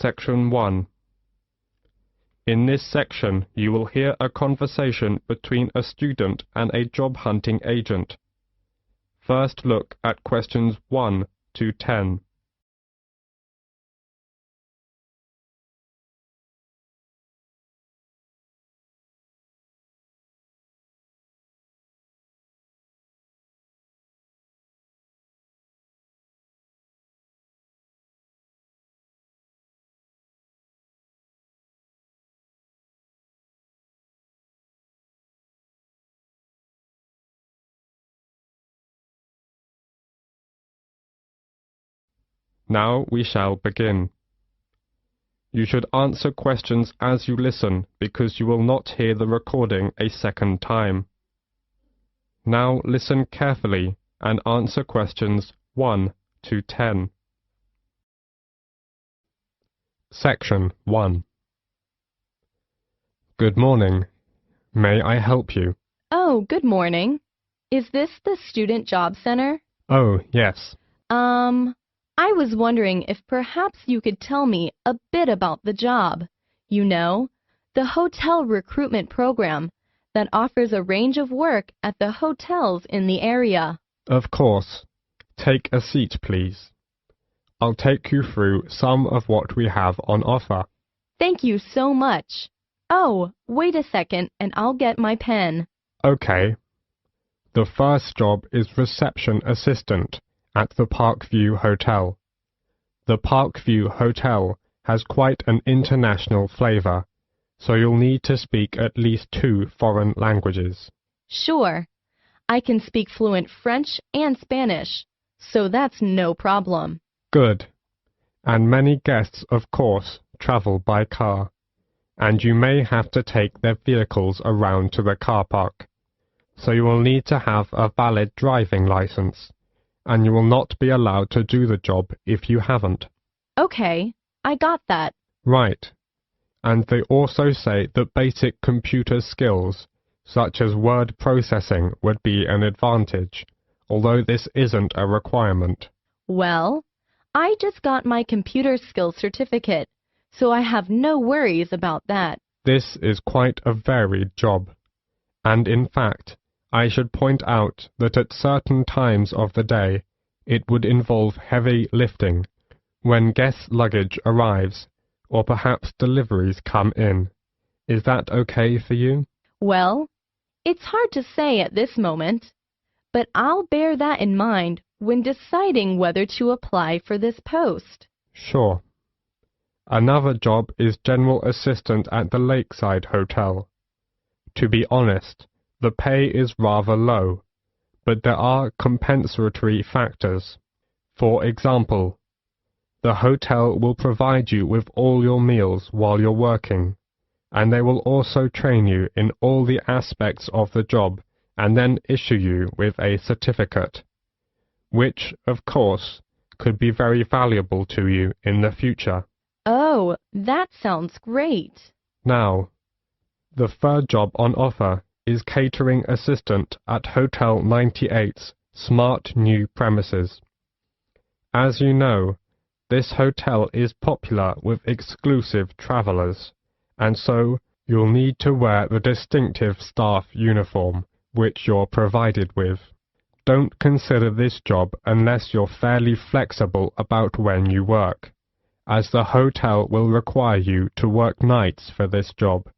Section 1. In this section, you will hear a conversation between a student and a job-hunting agent. First look at questions 1 to 10. Now we shall begin. You should answer questions as you listen because you will not hear the recording a second time. Now listen carefully and answer questions 1 to 10. Section 1. Good morning. May I help you? Oh, good morning. Is this the Student Job Center? Oh, yes. I was wondering if perhaps you could tell me a bit about the job. You know, the hotel recruitment program that offers a range of work at the hotels in the area. Of course. Take a seat, please. I'll take you through some of what we have on offer. Thank you so much. Oh, wait a second and I'll get my pen. Okay. The first job is reception assistant at the Parkview Hotel. The Parkview Hotel has quite an international flavor, so you'll need to speak at least 2 foreign languages. Sure. I can speak fluent French and Spanish, so that's no problem. Good. And many guests, of course, travel by car, and you may have to take their vehicles around to the car park, so you will need to have a valid driving license, and you will not be allowed to do the job if you haven't. Okay, I got that. Right. And they also say that basic computer skills, such as word processing, would be an advantage, although this isn't a requirement. Well, I just got my computer skills certificate, so I have no worries about that. This is quite a varied job, and in fact, I should point out that at certain times of the day, it would involve heavy lifting when guest luggage arrives, or perhaps deliveries come in. Is that okay for you? Well, it's hard to say at this moment, but I'll bear that in mind when deciding whether to apply for this post. Sure. Another job is general assistant at the Lakeside Hotel. To be honest, the pay is rather low, but there are compensatory factors. For example, the hotel will provide you with all your meals while you're working, and they will also train you in all the aspects of the job and then issue you with a certificate, which, of course, could be very valuable to you in the future. Oh, that sounds great. Now, the third job on offer is catering assistant at Hotel 98's smart new premises. As you know, this hotel is popular with exclusive travelers, and so you'll need to wear the distinctive staff uniform, which you're provided with. Don't consider this job unless you're fairly flexible about when you work, as the hotel will require you to work nights for this job,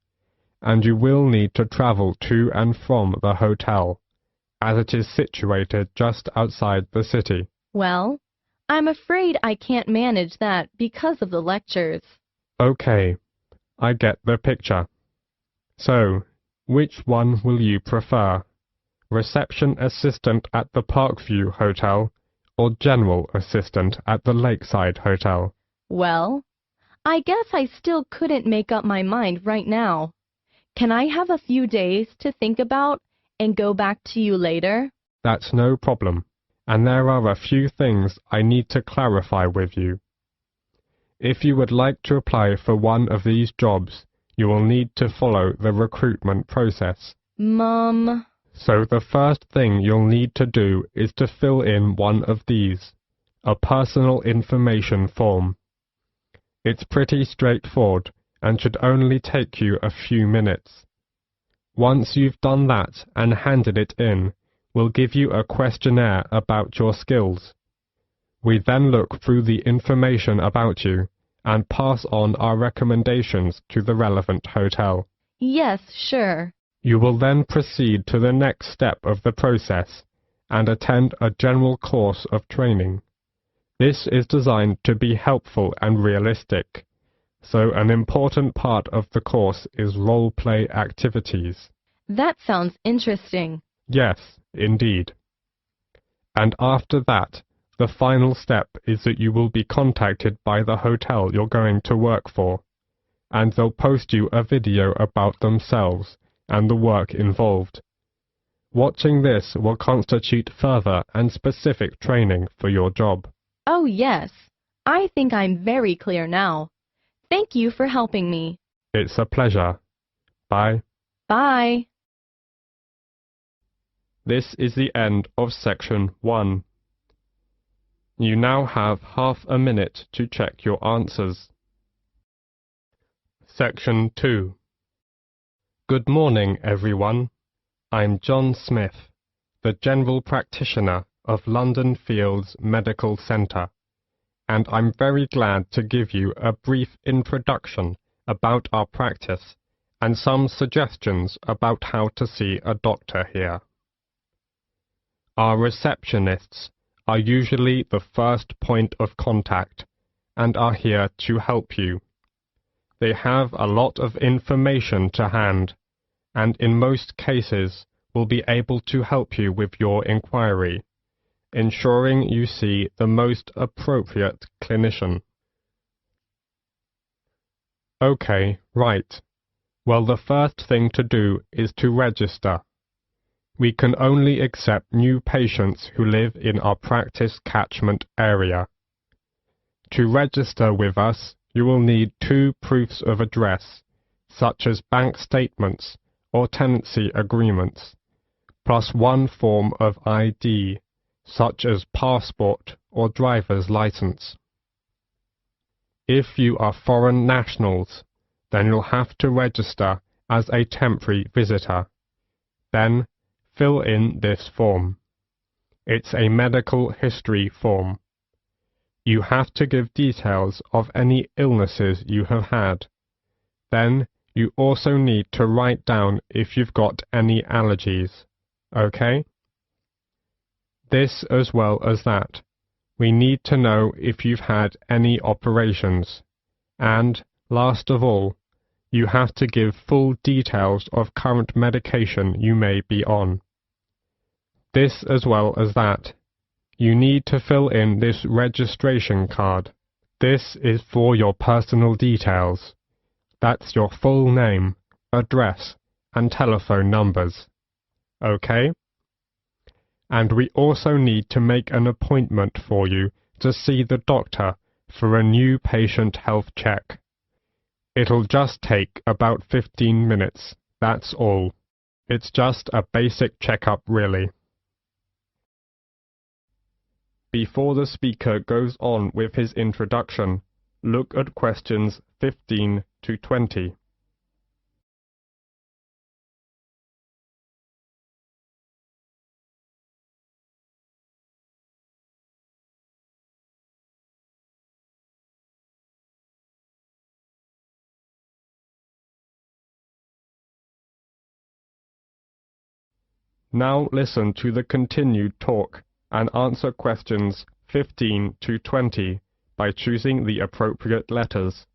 and you will need to travel to and from the hotel, as it is situated just outside the city. Well, I'm afraid I can't manage that because of the lectures. Okay, I get the picture. So, which one will you prefer? Reception assistant at the Parkview Hotel or general assistant at the Lakeside Hotel? Well, I guess I still couldn't make up my mind right now. Can I have a few days to think about and go back to you later? That's no problem, and there are a few things I need to clarify with you. If you would like to apply for one of these jobs, you will need to follow the recruitment process. Mom. So the first thing you'll need to do is to fill in one of these, a personal information form. It's pretty straightforward and should only take you a few minutes. Once you've done that and handed it in, we'll give you a questionnaire about your skills. We then look through the information about you and pass on our recommendations to the relevant hotel. Yes, sure. You will then proceed to the next step of the process and attend a general course of training. This is designed to be helpful and realistic, so an important part of the course is role-play activities. That sounds interesting. Yes, indeed. And after that, the final step is that you will be contacted by the hotel you're going to work for, and they'll post you a video about themselves and the work involved. Watching this will constitute further and specific training for your job. Oh, yes. I think I'm very clear now. Thank you for helping me. It's a pleasure. Bye. Bye. This is the end of section 1. You now have half a minute to check your answers. Section 2. Good morning, everyone. I'm John Smith, the General Practitioner of London Fields Medical Centre, and I'm very glad to give you a brief introduction about our practice and some suggestions about how to see a doctor here. Our receptionists are usually the first point of contact and are here to help you. They have a lot of information to hand, and in most cases will be able to help you with your inquiry, ensuring you see the most appropriate clinician. Okay, right. Well, the first thing to do is to register. We can only accept new patients who live in our practice catchment area. To register with us, you will need 2 proofs of address, such as bank statements or tenancy agreements, plus 1 form of ID, such as passport or driver's license. If you are foreign nationals, then you'll have to register as a temporary visitor. Then, fill in this form. It's a medical history form. You have to give details of any illnesses you have had. Then, you also need to write down if you've got any allergies. Okay? This as well as that. We need to know if you've had any operations. And, last of all, you have to give full details of current medication you may be on. This as well as that. You need to fill in this registration card. This is for your personal details. That's your full name, address, and telephone numbers. Okay? And we also need to make an appointment for you to see the doctor for a new patient health check. It'll just take about 15 minutes, that's all. It's just a basic checkup, really. Before the speaker goes on with his introduction, look at questions 15 to 20. Now listen to the continued talk and answer questions 15 to 20 by choosing the appropriate letters.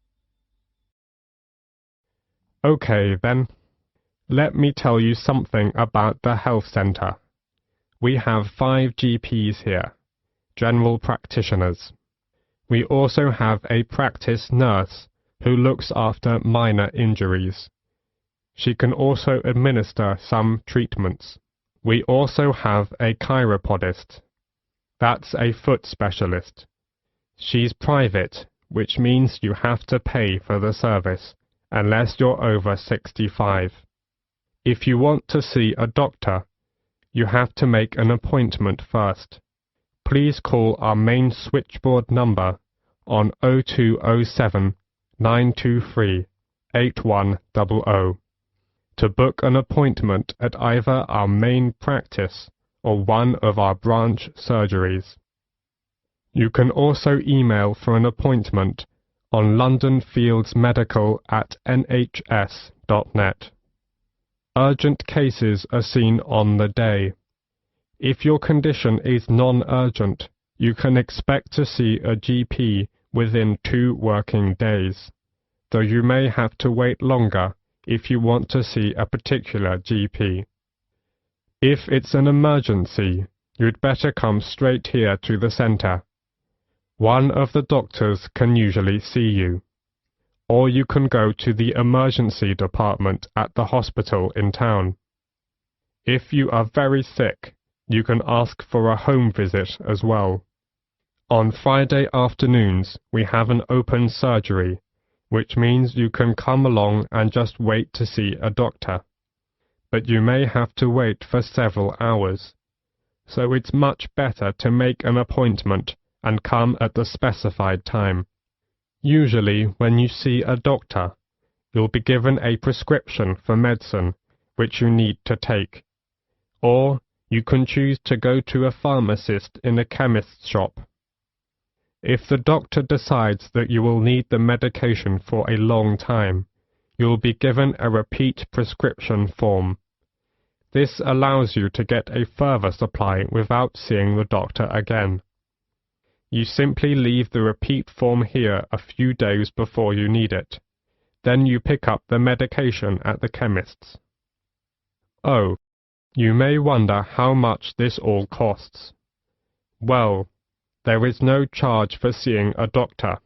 Okay then, let me tell you something about the health centre. We have 5 GPs here, general practitioners. We also have a practice nurse who looks after minor injuries. She can also administer some treatments. We also have a chiropodist. That's a foot specialist. She's private, which means you have to pay for the service, unless you're over 65. If you want to see a doctor, you have to make an appointment first. Please call our main switchboard number on 0207 923-8100 to book an appointment at either our main practice or one of our branch surgeries. You can also email for an appointment on londonfieldsmedical@nhs.net. Urgent cases are seen on the day. If your condition is non-urgent, you can expect to see a GP within 2 working days, though you may have to wait longer if you want to see a particular GP. If it's an emergency, you'd better come straight here to the centre. One of the doctors can usually see you. Or you can go to the emergency department at the hospital in town. If you are very sick, you can ask for a home visit as well. On Friday afternoons, we have an open surgery, which means you can come along and just wait to see a doctor. But you may have to wait for several hours, so it's much better to make an appointment and come at the specified time. Usually, when you see a doctor, you'll be given a prescription for medicine which you need to take, or you can choose to go to a pharmacist in a chemist's shop. If the doctor decides that you will need the medication for a long time, you will be given a repeat prescription form. This allows you to get a further supply without seeing the doctor again. You simply leave the repeat form here a few days before you need it. Then you pick up the medication at the chemist's. Oh, you may wonder how much this all costs. Well, there is no charge for seeing a doctor.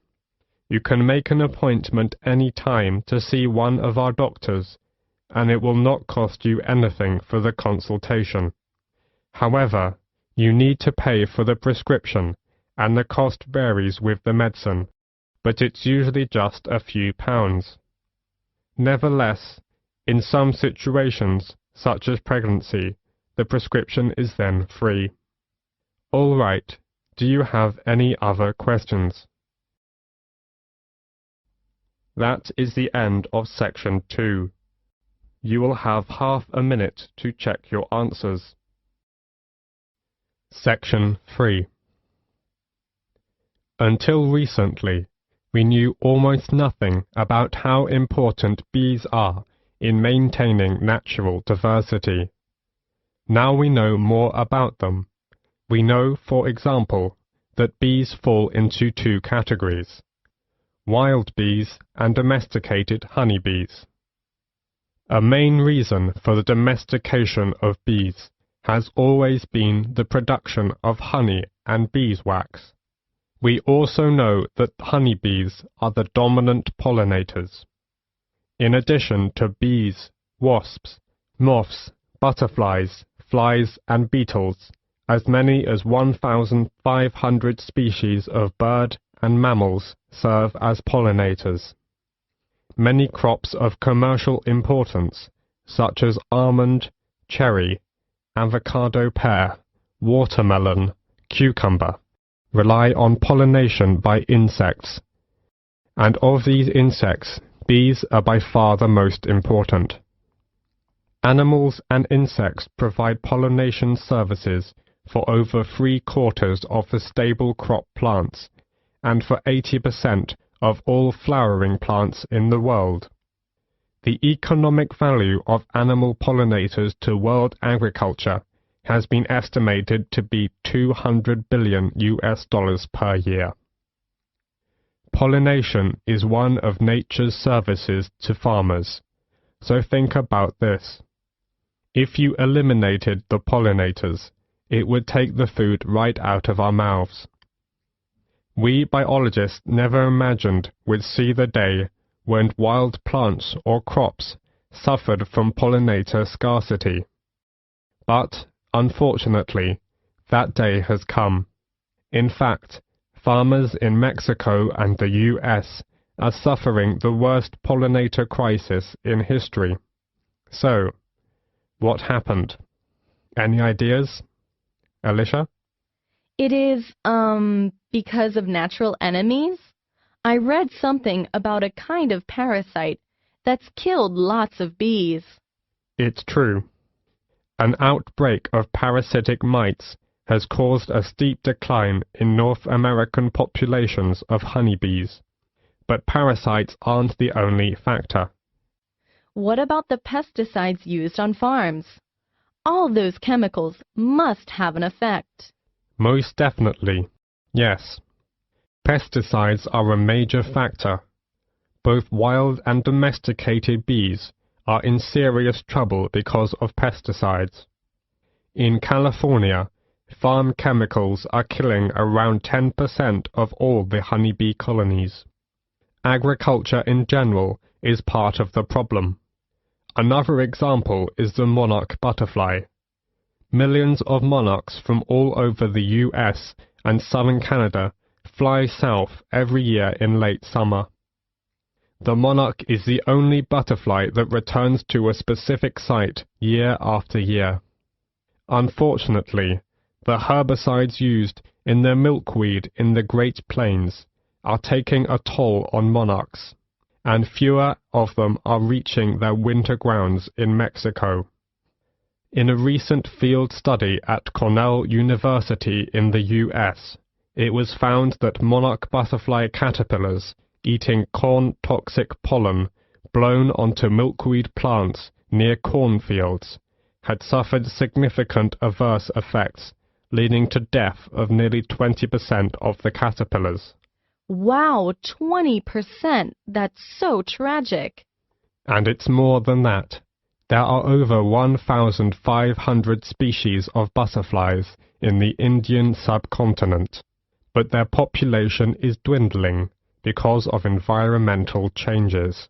You can make an appointment any time to see one of our doctors, and it will not cost you anything for the consultation. However, you need to pay for the prescription, and the cost varies with the medicine, but it's usually just a few pounds. Nevertheless, in some situations, such as pregnancy, the prescription is then free. All right, do you have any other questions? That is the end of section 2. You will have half a minute to check your answers. Section 3. Until recently, we knew almost nothing about how important bees are in maintaining natural diversity. Now we know more about them. We know, for example, that bees fall into 2 categories: wild bees and domesticated honeybees. A main reason for the domestication of bees has always been the production of honey and beeswax. We also know that honeybees are the dominant pollinators. In addition to bees, wasps, moths, butterflies, flies and beetles, as many as 1,500 species of bird and mammals serve as pollinators. Many crops of commercial importance, such as almond, cherry, avocado pear, watermelon, cucumber, rely on pollination by insects, and of these insects, bees are by far the most important. Animals and insects provide pollination services for over 3/4 of the stable crop plants, and for 80% of all flowering plants in the world. The economic value of animal pollinators to world agriculture has been estimated to be $200 billion per year. Pollination is one of nature's services to farmers, so think about this. If you eliminated the pollinators, it would take the food right out of our mouths. We biologists never imagined we'd see the day when wild plants or crops suffered from pollinator scarcity. But, unfortunately, that day has come. In fact, farmers in Mexico and the US are suffering the worst pollinator crisis in history. So, what happened? Any ideas? Alicia? It is, because of natural enemies? I read something about a kind of parasite that's killed lots of bees. It's true. An outbreak of parasitic mites has caused a steep decline in North American populations of honeybees. But parasites aren't the only factor. What about the pesticides used on farms? All those chemicals must have an effect. Most definitely, yes. Pesticides are a major factor. Both wild and domesticated bees are in serious trouble because of pesticides. In California, farm chemicals are killing around 10% of all the honeybee colonies. Agriculture in general is part of the problem. Another example is the monarch butterfly. Millions of monarchs from all over the US and southern Canada fly south every year in late summer. The monarch is the only butterfly that returns to a specific site year after year. Unfortunately, the herbicides used in the milkweed in the Great Plains are taking a toll on monarchs, and fewer of them are reaching their winter grounds in Mexico. In a recent field study at Cornell University in the US, it was found that monarch butterfly caterpillars eating corn-toxic pollen blown onto milkweed plants near cornfields had suffered significant adverse effects, leading to death of nearly 20% of the caterpillars. Wow, 20%! That's so tragic. And it's more than that. There are over 1,500 species of butterflies in the Indian subcontinent, but their population is dwindling because of environmental changes.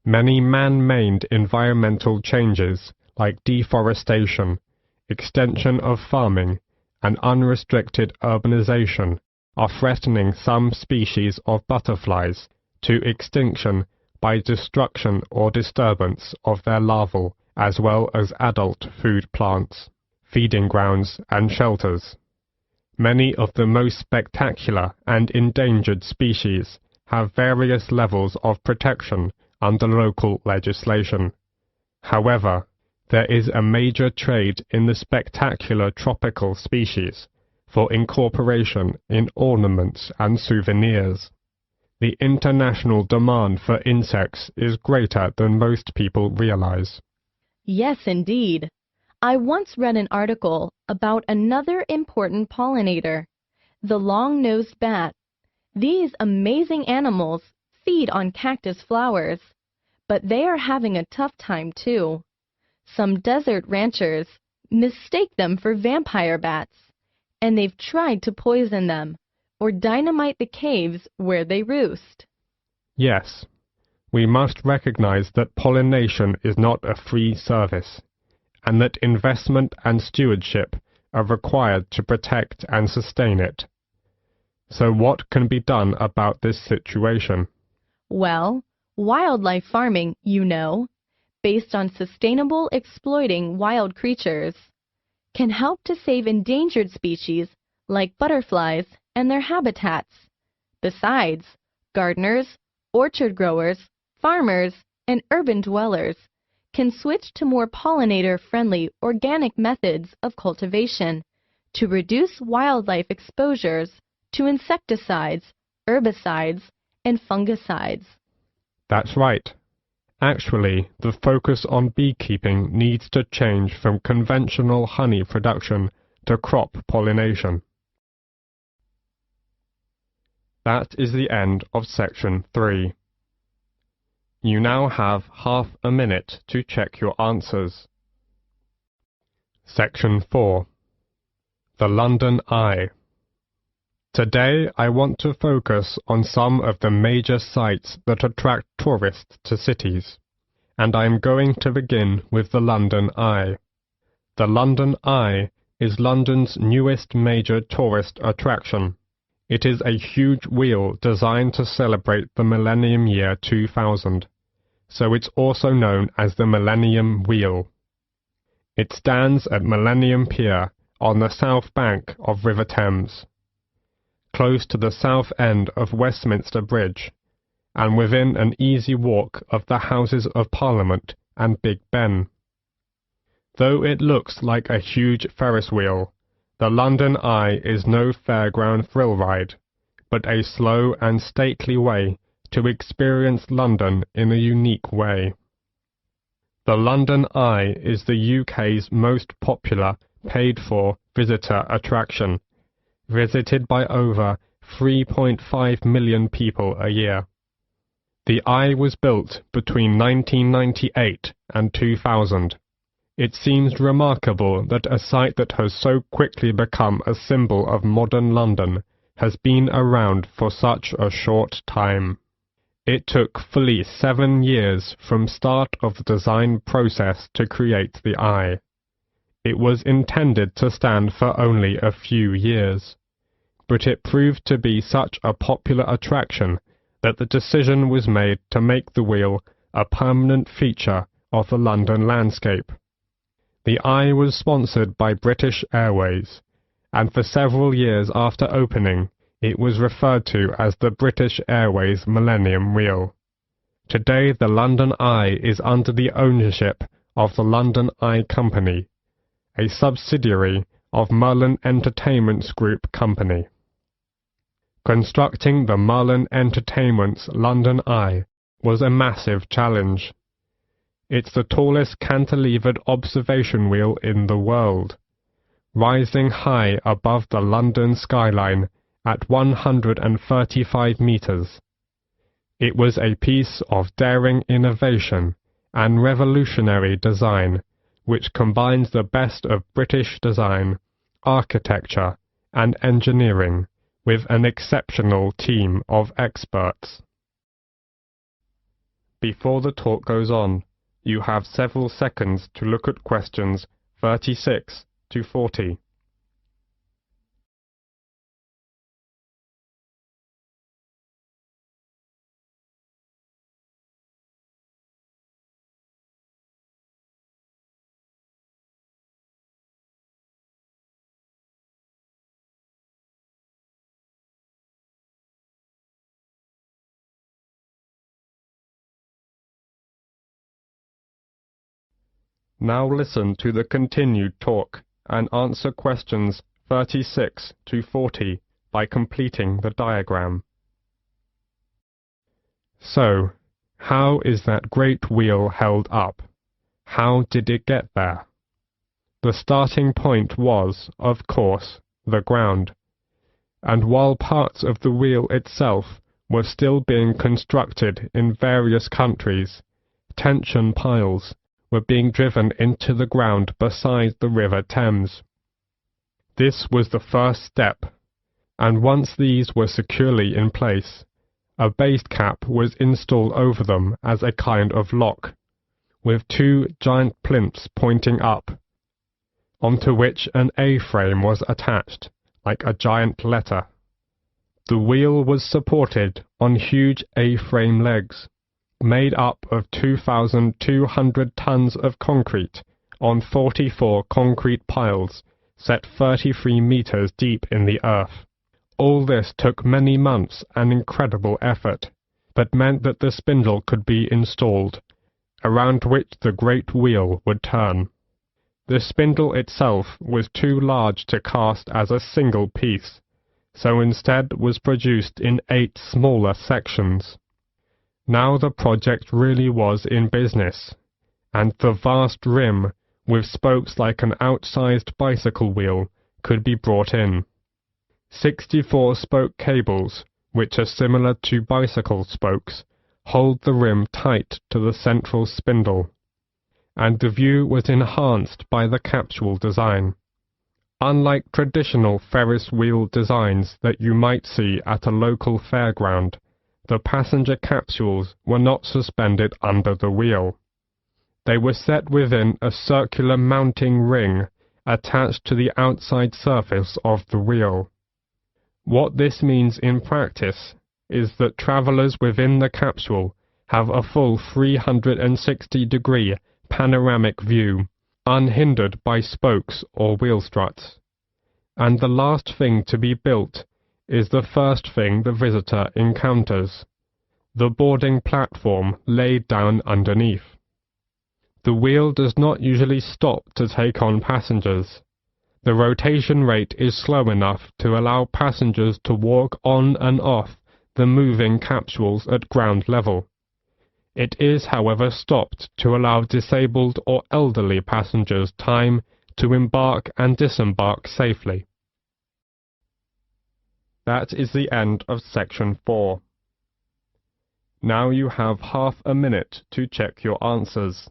Many man-made environmental changes like deforestation, extension of farming, and unrestricted urbanization are threatening some species of butterflies to extinction by destruction or disturbance of their larval as well as adult food plants, feeding grounds and shelters. Many of the most spectacular and endangered species have various levels of protection under local legislation. However, there is a major trade in the spectacular tropical species for incorporation in ornaments and souvenirs. The international demand for insects is greater than most people realize. Yes, indeed. I once read an article about another important pollinator, the long-nosed bat. These amazing animals feed on cactus flowers, but they are having a tough time too. Some desert ranchers mistake them for vampire bats, and they've tried to poison them or dynamite the caves where they roost. Yes, we must recognize that pollination is not a free service, and that investment and stewardship are required to protect and sustain it. So what can be done about this situation? Well, wildlife farming, based on sustainable exploiting wild creatures, can help to save endangered species like butterflies and their habitats. Besides, gardeners, orchard growers, farmers, and urban dwellers can switch to more pollinator-friendly organic methods of cultivation to reduce wildlife exposures to insecticides, herbicides, and fungicides. That's right. Actually, the focus on beekeeping needs to change from conventional honey production to crop pollination. That is the end of section 3. You now have half a minute to check your answers. Section 4. The London Eye. Today I want to focus on some of the major sites that attract tourists to cities, and I am going to begin with the London Eye. The London Eye is London's newest major tourist attraction. It is a huge wheel designed to celebrate the millennium year 2000, so it's also known as the Millennium Wheel. It stands at Millennium Pier on the south bank of River Thames. close to the south end of Westminster Bridge, and within an easy walk of the Houses of Parliament and Big Ben. Though it looks like a huge Ferris wheel, the London Eye is no fairground thrill ride, but a slow and stately way to experience London in a unique way. The London Eye is the UK's most popular paid-for visitor attraction, visited by over 3.5 million people a year. The Eye was built between 1998 and 2000. It seems remarkable that a site that has so quickly become a symbol of modern London has been around for such a short time. It took fully 7 years from start of the design process to create the Eye. It was intended to stand for only a few years, but it proved to be such a popular attraction that the decision was made to make the wheel a permanent feature of the London landscape. The Eye was sponsored by British Airways, and for several years after opening, it was referred to as the British Airways Millennium Wheel. Today, the London Eye is under the ownership of the London Eye Company, a subsidiary of Merlin Entertainments Group Company. Constructing the Merlin Entertainments London Eye was a massive challenge. It's the tallest cantilevered observation wheel in the world, rising high above the London skyline at 135 meters. It was a piece of daring innovation and revolutionary design, which combines the best of British design, architecture, and engineering with an exceptional team of experts. Before the talk goes on, you have several seconds to look at questions 36 to 40. Now listen to the continued talk and answer questions 36 to 40 by completing the diagram. So, how is that great wheel held up? How did it get there? The starting point was, of course, the ground, and while parts of the wheel itself were still being constructed in various countries, tension piles were being driven into the ground beside the River Thames. This was the first step, and once these were securely in place, a base cap was installed over them as a kind of lock, with 2 giant plinths pointing up, onto which an A-frame was attached, like a giant letter. The wheel was supported on huge A-frame legs, made up of 2,200 tons of concrete on 44 concrete piles set 33 meters deep in the earth. All this took many months and incredible effort, but meant that the spindle could be installed, around which the great wheel would turn. The spindle itself was too large to cast as a single piece, so instead was produced in 8 smaller sections. Now the project really was in business, and the vast rim, with spokes like an outsized bicycle wheel, could be brought in. 64 spoke cables, which are similar to bicycle spokes, hold the rim tight to the central spindle, and the view was enhanced by the capsule design. Unlike traditional Ferris wheel designs that you might see at a local fairground, the passenger capsules were not suspended under the wheel. They were set within a circular mounting ring attached to the outside surface of the wheel. What this means in practice is that travellers within the capsule have a full 360-degree panoramic view, unhindered by spokes or wheel struts. And the last thing to be built is the first thing the visitor encounters. The boarding platform laid down underneath. The wheel does not usually stop to take on passengers. The rotation rate is slow enough to allow passengers to walk on and off the moving capsules at ground level. It is, however, stopped to allow disabled or elderly passengers time to embark and disembark safely. That is the end of section 4. Now you have half a minute to check your answers.